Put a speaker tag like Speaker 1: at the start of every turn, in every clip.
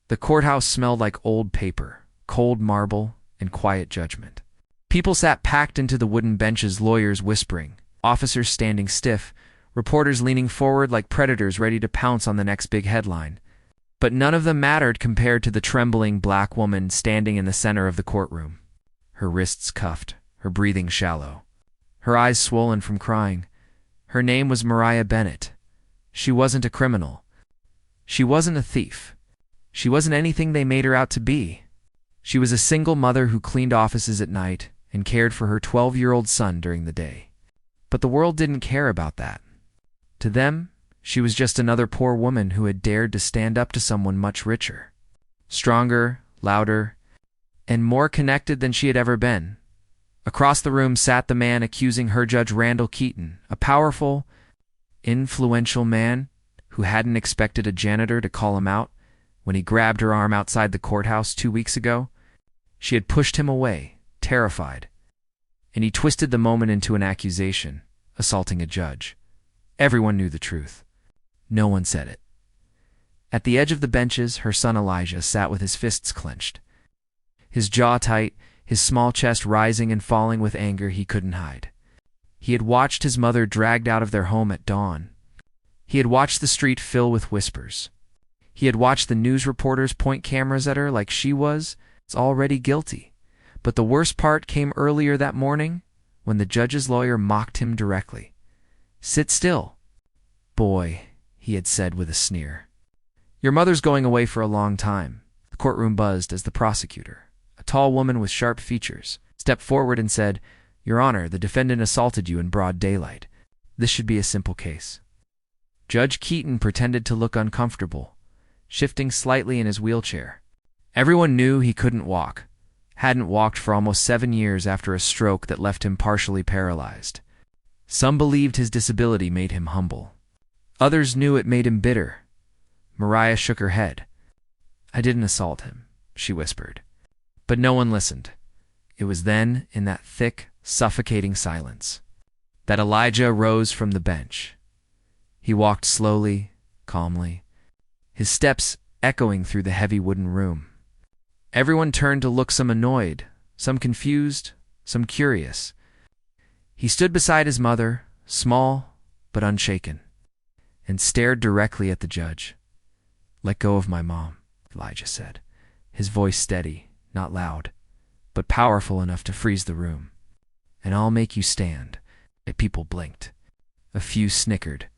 Speaker 1: The courthouse smelled like old paper, cold marble, and quiet judgment. People sat packed into the wooden benches, lawyers whispering, officers standing stiff, reporters leaning forward like predators ready to pounce on the next big headline. But none of them mattered compared to the trembling black woman standing in the center of the courtroom. Her wrists cuffed, her breathing shallow, her eyes swollen from crying. Her name was Mariah Bennett. She wasn't a criminal. She wasn't a thief. She wasn't anything they made her out to be. She was a single mother who cleaned offices at night and cared for her 12-year-old son during the day. But the world didn't care about that. To them, she was just another poor woman who had dared to stand up to someone much richer, stronger, louder, and more connected than she had ever been. Across the room sat the man accusing her, Judge Randall Keaton, a powerful, influential man who hadn't expected a janitor to call him out when he grabbed her arm outside the courthouse 2 weeks ago. She had pushed him away, terrified, and he twisted the moment into an accusation, assaulting a judge. Everyone knew the truth. No one said it. At the edge of the benches, her son Elijah sat with his fists clenched, his jaw tight, his small chest rising and falling with anger he couldn't hide. He had watched his mother dragged out of their home at dawn. He had watched the street fill with whispers. He had watched the news reporters point cameras at her like she was already guilty. But the worst part came earlier that morning when the judge's lawyer mocked him directly. "Sit still, boy," he had said with a sneer. "Your mother's going away for a long time." The courtroom buzzed as the prosecutor, a tall woman with sharp features, stepped forward and said, "Your Honor, the defendant assaulted you in broad daylight. This should be a simple case." Judge Keaton pretended to look uncomfortable, shifting slightly in his wheelchair. Everyone knew he couldn't walk, hadn't walked for almost 7 years after a stroke that left him partially paralyzed. Some believed his disability made him humble. Others knew it made him bitter. Mariah shook her head. "I didn't assault him," she whispered. But no one listened. It was then, in that thick, suffocating silence, that Elijah rose from the bench. He walked slowly, calmly, his steps echoing through the heavy wooden room. Everyone turned to look, some annoyed, some confused, some curious. He stood beside his mother, small but unshaken, and stared directly at the judge. "Let go of my mom," Elijah said, his voice steady, not loud, but powerful enough to freeze the room. "And I'll make you stand." People blinked. A few snickered.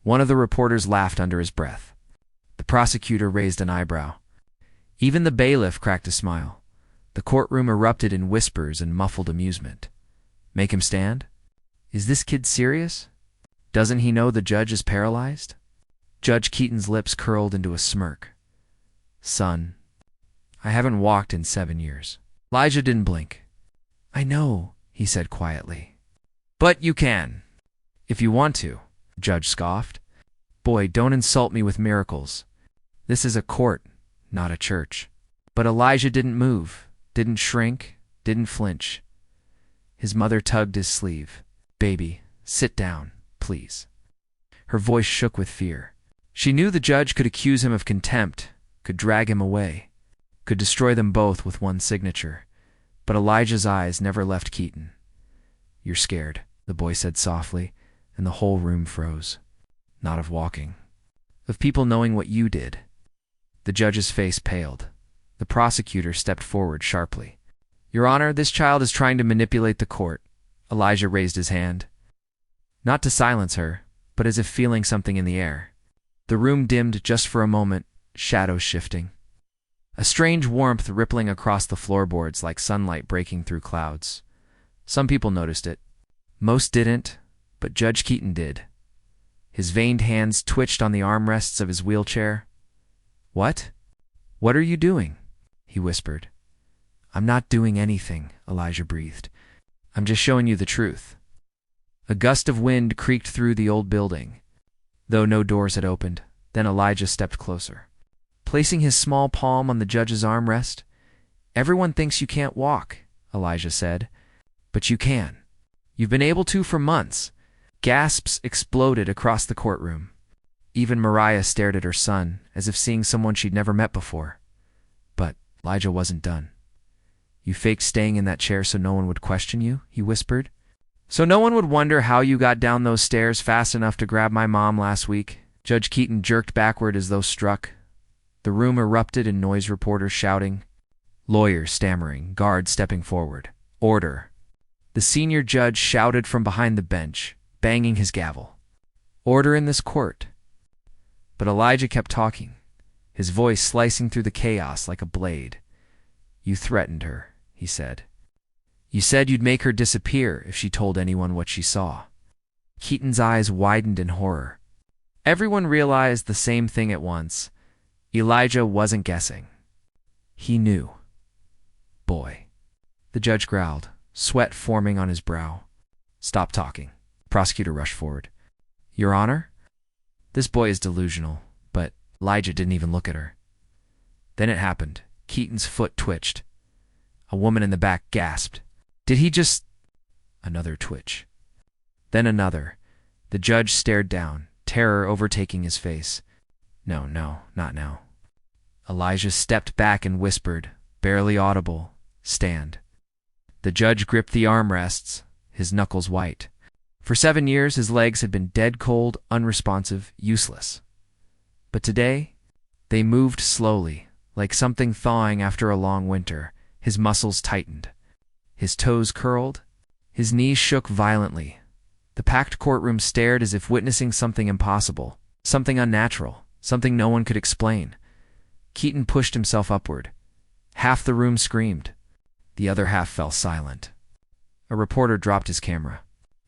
Speaker 1: One of the reporters laughed under his breath. The prosecutor raised an eyebrow. Even the bailiff cracked a smile. The courtroom erupted in whispers and muffled amusement. Make him stand? Is this kid serious? Doesn't he know the judge is paralyzed? Judge Keaton's lips curled into a smirk. "Son, I haven't walked in 7 years." Elijah didn't blink. "I know," he said quietly. "But you can, if you want to," the judge scoffed. "Boy, don't insult me with miracles. This is a court, not a church." But Elijah didn't move, didn't shrink, didn't flinch. His mother tugged his sleeve. "Baby, sit down, please." Her voice shook with fear. She knew the judge could accuse him of contempt, could drag him away, could destroy them both with one signature. But Elijah's eyes never left Keaton. "You're scared," the boy said softly, and the whole room froze. "Not of walking. Of people knowing what you did." The judge's face paled. The prosecutor stepped forward sharply. "Your Honor, this child is trying to manipulate the court." Elijah raised his hand. Not to silence her, but as if feeling something in the air. The room dimmed just for a moment, shadows shifting. A strange warmth rippling across the floorboards like sunlight breaking through clouds. Some people noticed it. Most didn't, but Judge Keaton did. His veined hands twitched on the armrests of his wheelchair. "What? What are you doing?" he whispered. "I'm not doing anything," Elijah breathed. "I'm just showing you the truth." A gust of wind creaked through the old building, though no doors had opened. Then Elijah stepped closer, placing his small palm on the judge's armrest. "Everyone thinks you can't walk," Elijah said, "but you can. You've been able to for months." Gasps exploded across the courtroom. Even Mariah stared at her son, as if seeing someone she'd never met before. But Elijah wasn't done. "You faked staying in that chair so no one would question you?" he whispered. "So no one would wonder how you got down those stairs fast enough to grab my mom last week?" Judge Keaton jerked backward as though struck. The room erupted in noise, reporters shouting, lawyers stammering, guards stepping forward. "Order!" The senior judge shouted from behind the bench, banging his gavel. "Order in this court." But Elijah kept talking, his voice slicing through the chaos like a blade. "You threatened her," he said. "You said you'd make her disappear if she told anyone what she saw." Keaton's eyes widened in horror. Everyone realized the same thing at once. Elijah wasn't guessing. He knew. "Boy," the judge growled, sweat forming on his brow. "Stop talking." The prosecutor rushed forward. "Your Honor? This boy is delusional," but Elijah didn't even look at her. Then it happened. Keaton's foot twitched. A woman in the back gasped. "Did he just—" Another twitch. Then another. The judge stared down, terror overtaking his face. "No, not now." Elijah stepped back and whispered, barely audible, "Stand." The judge gripped the armrests, his knuckles white. For 7 years, his legs had been dead cold, unresponsive, useless. But today, they moved slowly, like something thawing after a long winter. His muscles tightened. His toes curled. His knees shook violently. The packed courtroom stared as if witnessing something impossible, something unnatural, something no one could explain. Keaton pushed himself upward. Half the room screamed. The other half fell silent. A reporter dropped his camera.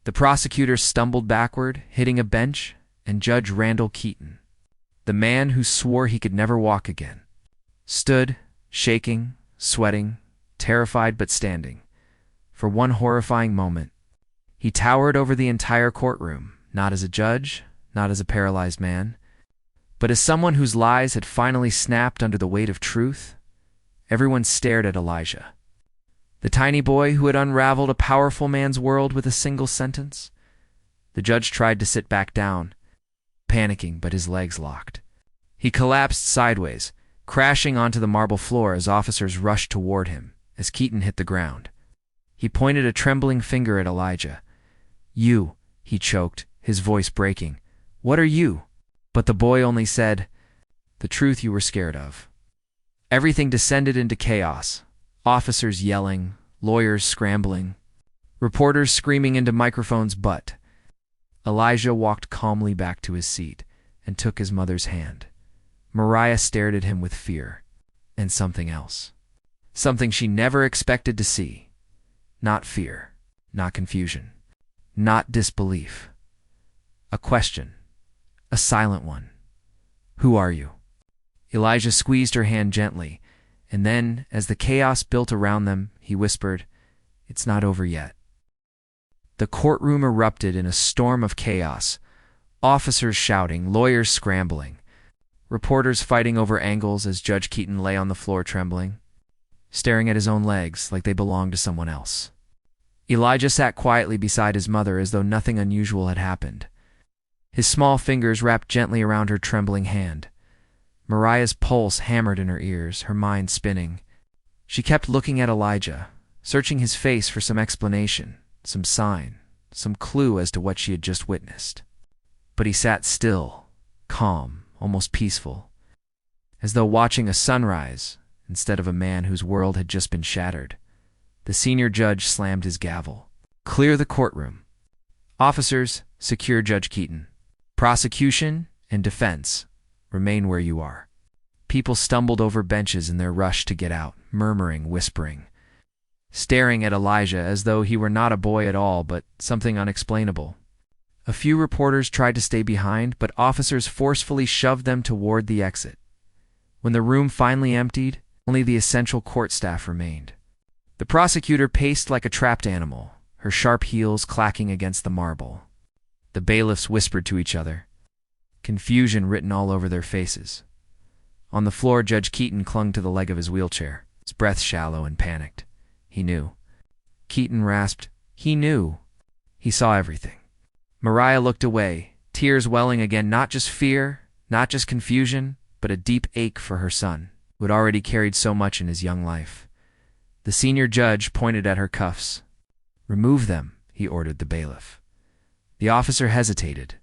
Speaker 1: The prosecutor stumbled backward, hitting a bench, and Judge Randall Keaton, the man who swore he could never walk again, stood, shaking, sweating, terrified but standing. For one horrifying moment, he towered over the entire courtroom, not as a judge, not as a paralyzed man, but as someone whose lies had finally snapped under the weight of truth. Everyone stared at Elijah, the tiny boy who had unraveled a powerful man's world with a single sentence. The judge tried to sit back down, panicking, but his legs locked. He collapsed sideways, crashing onto the marble floor as officers rushed toward him, as Keaton hit the ground. He pointed a trembling finger at Elijah. "You," he choked, his voice breaking. "What are you?" But the boy only said, "The truth you were scared of." Everything descended into chaos. Officers yelling, lawyers scrambling, reporters screaming into microphones, but Elijah walked calmly back to his seat and took his mother's hand. Mariah stared at him with fear and something else. Something she never expected to see. Not fear, not confusion, not disbelief. A question, a silent one. "Who are you?" Elijah squeezed her hand gently, and then, as the chaos built around them, he whispered, "It's not over yet." The courtroom erupted in a storm of chaos, officers shouting, lawyers scrambling, reporters fighting over angles as Judge Keaton lay on the floor trembling, staring at his own legs like they belonged to someone else. Elijah sat quietly beside his mother as though nothing unusual had happened. His small fingers wrapped gently around her trembling hand. Mariah's pulse hammered in her ears, her mind spinning. She kept looking at Elijah, searching his face for some explanation, some sign, some clue as to what she had just witnessed. But he sat still, calm, almost peaceful, as though watching a sunrise instead of a man whose world had just been shattered. The senior judge slammed his gavel. "Clear the courtroom. Officers, secure Judge Keaton. Prosecution and defense, remain where you are." People stumbled over benches in their rush to get out, murmuring, whispering, staring at Elijah as though he were not a boy at all, but something unexplainable. A few reporters tried to stay behind, but officers forcefully shoved them toward the exit. When the room finally emptied, only the essential court staff remained. The prosecutor paced like a trapped animal, her sharp heels clacking against the marble. The bailiffs whispered to each other, confusion written all over their faces. On the floor, Judge Keaton clung to the leg of his wheelchair, his breath shallow and panicked. He knew. Keaton rasped, he knew. He saw everything. Mariah looked away, tears welling again, not just fear, not just confusion, but a deep ache for her son, who had already carried so much in his young life. The senior judge pointed at her cuffs. "Remove them," he ordered the bailiff. The officer hesitated,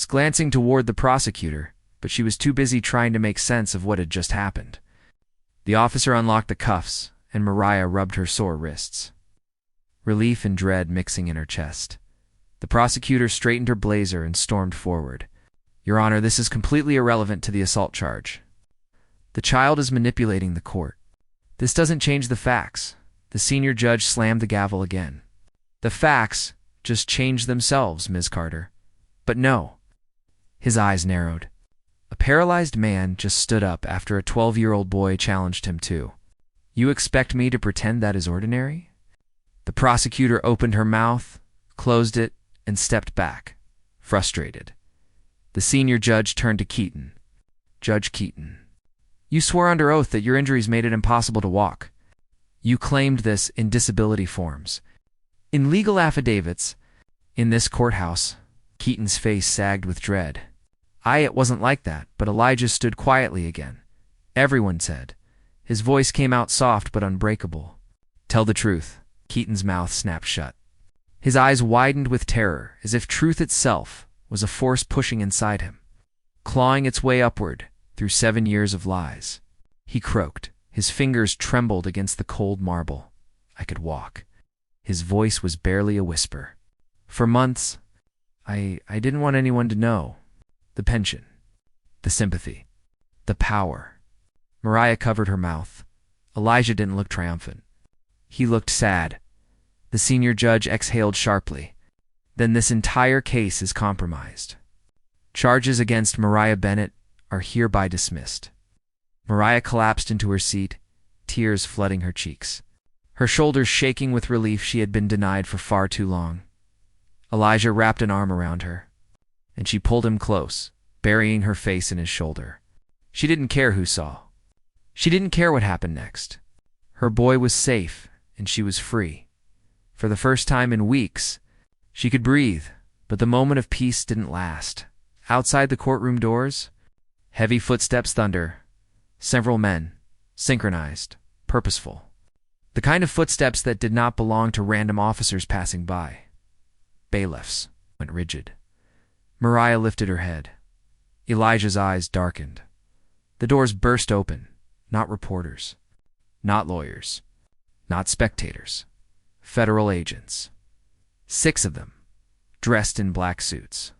Speaker 1: glancing toward the prosecutor, but she was too busy trying to make sense of what had just happened. The officer unlocked the cuffs, and Mariah rubbed her sore wrists, relief and dread mixing in her chest. The prosecutor straightened her blazer and stormed forward. "Your Honor, this is completely irrelevant to the assault charge. The child is manipulating the court. This doesn't change the facts." The senior judge slammed the gavel again. "The facts just change themselves, Ms. Carter." "But no." His eyes narrowed. A paralyzed man just stood up after a 12-year-old boy challenged him to. "You expect me to pretend that is ordinary?" The prosecutor opened her mouth, closed it, and stepped back, frustrated. The senior judge turned to Keaton. "Judge Keaton, you swore under oath that your injuries made it impossible to walk. You claimed this in disability forms, in legal affidavits, in this courthouse." Keaton's face sagged with dread. It wasn't like that," but Elijah stood quietly again. "Everyone said." His voice came out soft but unbreakable. "Tell the truth." Keaton's mouth snapped shut. His eyes widened with terror, as if truth itself was a force pushing inside him, clawing its way upward through 7 years of lies. He croaked. His fingers trembled against the cold marble. "I could walk." His voice was barely a whisper. "For months, I didn't want anyone to know. The pension, the sympathy, the power." Mariah covered her mouth. Elijah didn't look triumphant. He looked sad. The senior judge exhaled sharply. "Then this entire case is compromised. Charges against Mariah Bennett are hereby dismissed." Mariah collapsed into her seat, tears flooding her cheeks, her shoulders shaking with relief she had been denied for far too long. Elijah wrapped an arm around her, and she pulled him close, burying her face in his shoulder. She didn't care who saw. She didn't care what happened next. Her boy was safe, and she was free. For the first time in weeks, she could breathe, but the moment of peace didn't last. Outside the courtroom doors, heavy footsteps thunder. Several men, synchronized, purposeful. The kind of footsteps that did not belong to random officers passing by. Bailiffs went rigid. Mariah lifted her head. Elijah's eyes darkened. The doors burst open. Not reporters. Not lawyers. Not spectators. Federal agents. 6 of them, dressed in black suits.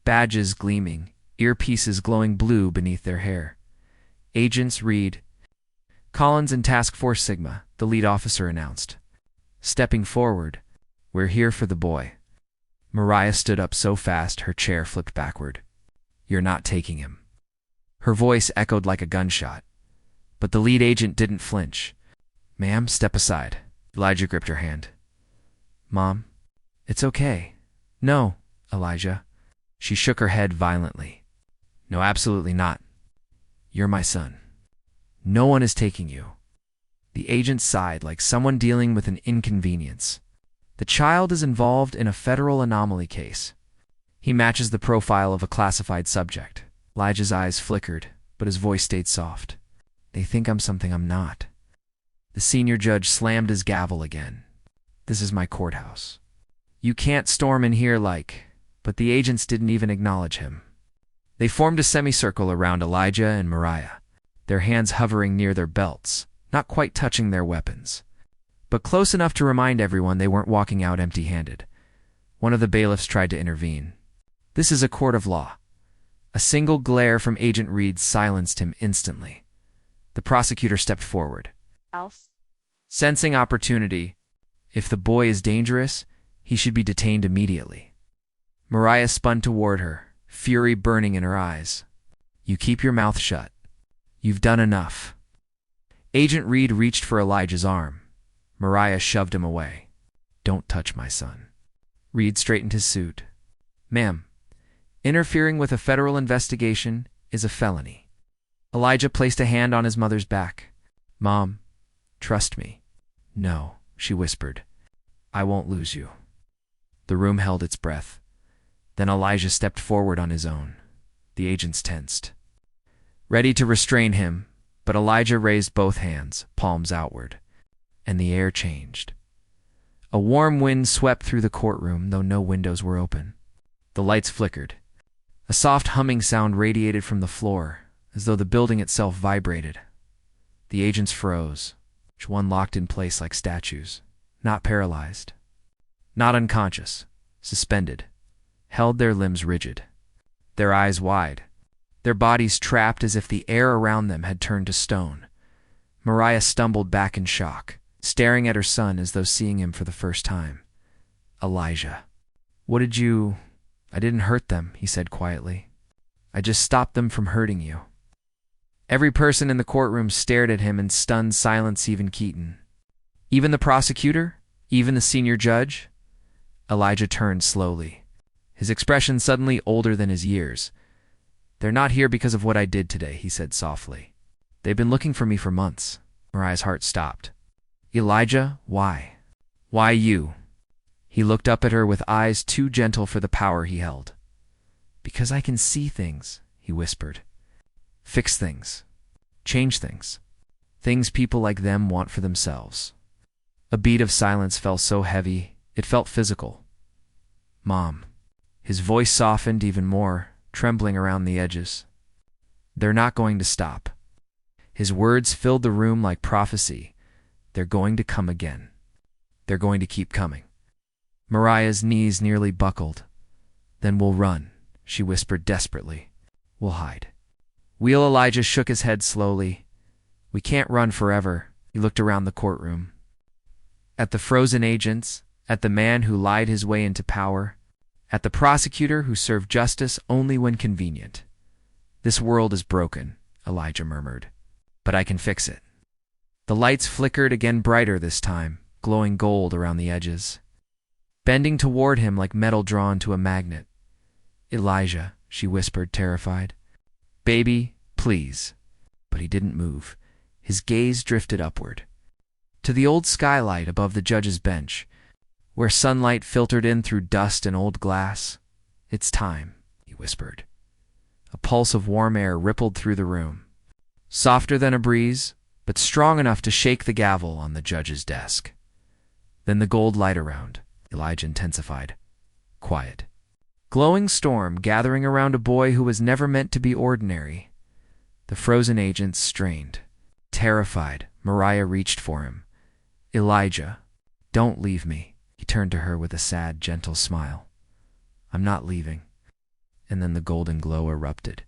Speaker 1: Badges gleaming, earpieces glowing blue beneath their hair. Agents Reed, Collins, and Task Force Sigma, the lead officer announced. Stepping forward, "We're here for the boy." Mariah stood up so fast her chair flipped backward. "You're not taking him." Her voice echoed like a gunshot, but the lead agent didn't flinch. "Ma'am, step aside." Elijah gripped her hand. "Mom, it's okay." "No, Elijah." She shook her head violently. "No, absolutely not. You're my son. No one is taking you." The agent sighed like someone dealing with an inconvenience. "The child is involved in a federal anomaly case. He matches the profile of a classified subject." Elijah's eyes flickered, but his voice stayed soft. "They think I'm something I'm not." The senior judge slammed his gavel again. "This is my courthouse. You can't storm in here like..." But the agents didn't even acknowledge him. They formed a semicircle around Elijah and Mariah, their hands hovering near their belts, not quite touching their weapons, but close enough to remind everyone they weren't walking out empty-handed. One of the bailiffs tried to intervene. "This is a court of law." A single glare from Agent Reed silenced him instantly. The prosecutor stepped forward. Sensing opportunity, "If the boy is dangerous, he should be detained immediately." Mariah spun toward her, fury burning in her eyes. "You keep your mouth shut. You've done enough." Agent Reed reached for Elijah's arm. Mariah shoved him away. "Don't touch my son." Reed straightened his suit. "Ma'am, interfering with a federal investigation is a felony." Elijah placed a hand on his mother's back. "Mom, trust me." "No," she whispered. "I won't lose you." The room held its breath. Then Elijah stepped forward on his own. The agents tensed, ready to restrain him, but Elijah raised both hands, palms outward, and the air changed. A warm wind swept through the courtroom, though no windows were open. The lights flickered. A soft humming sound radiated from the floor, as though the building itself vibrated. The agents froze, each one locked in place like statues, not paralyzed, not unconscious, suspended, held their limbs rigid, their eyes wide, their bodies trapped as if the air around them had turned to stone. Mariah stumbled back in shock, staring at her son as though seeing him for the first time. Elijah. "What did you—" "I didn't hurt them," he said quietly. "I just stopped them from hurting you." Every person in the courtroom stared at him in stunned silence, even Keaton. Even the prosecutor? Even the senior judge? Elijah turned slowly, his expression suddenly older than his years. "They're not here because of what I did today," he said softly. "They've been looking for me for months." Mariah's heart stopped. "Elijah, why? Why you?" He looked up at her with eyes too gentle for the power he held. "Because I can see things," he whispered. "Fix things. Change things. Things people like them want for themselves." A beat of silence fell so heavy, it felt physical. "Mom." His voice softened even more, trembling around the edges. "They're not going to stop." His words filled the room like prophecy. "They're going to come again. They're going to keep coming." Mariah's knees nearly buckled. "Then we'll run," she whispered desperately. "We'll hide." Elijah shook his head slowly. "We can't run forever." He looked around the courtroom. At the frozen agents, at the man who lied his way into power, at the prosecutor who served justice only when convenient. "This world is broken," Elijah murmured, "but I can fix it." The lights flickered again, brighter this time, glowing gold around the edges, bending toward him like metal drawn to a magnet. "Elijah," she whispered, terrified. "Baby, please." But he didn't move. His gaze drifted upward, to the old skylight above the judge's bench, where sunlight filtered in through dust and old glass. "It's time," he whispered. A pulse of warm air rippled through the room, softer than a breeze, but strong enough to shake the gavel on the judge's desk. Then the gold light around Elijah intensified. Quiet. Glowing storm gathering around a boy who was never meant to be ordinary. The frozen agents strained. Terrified, Mariah reached for him. "Elijah, don't leave me." He turned to her with a sad, gentle smile. "I'm not leaving." And then the golden glow erupted.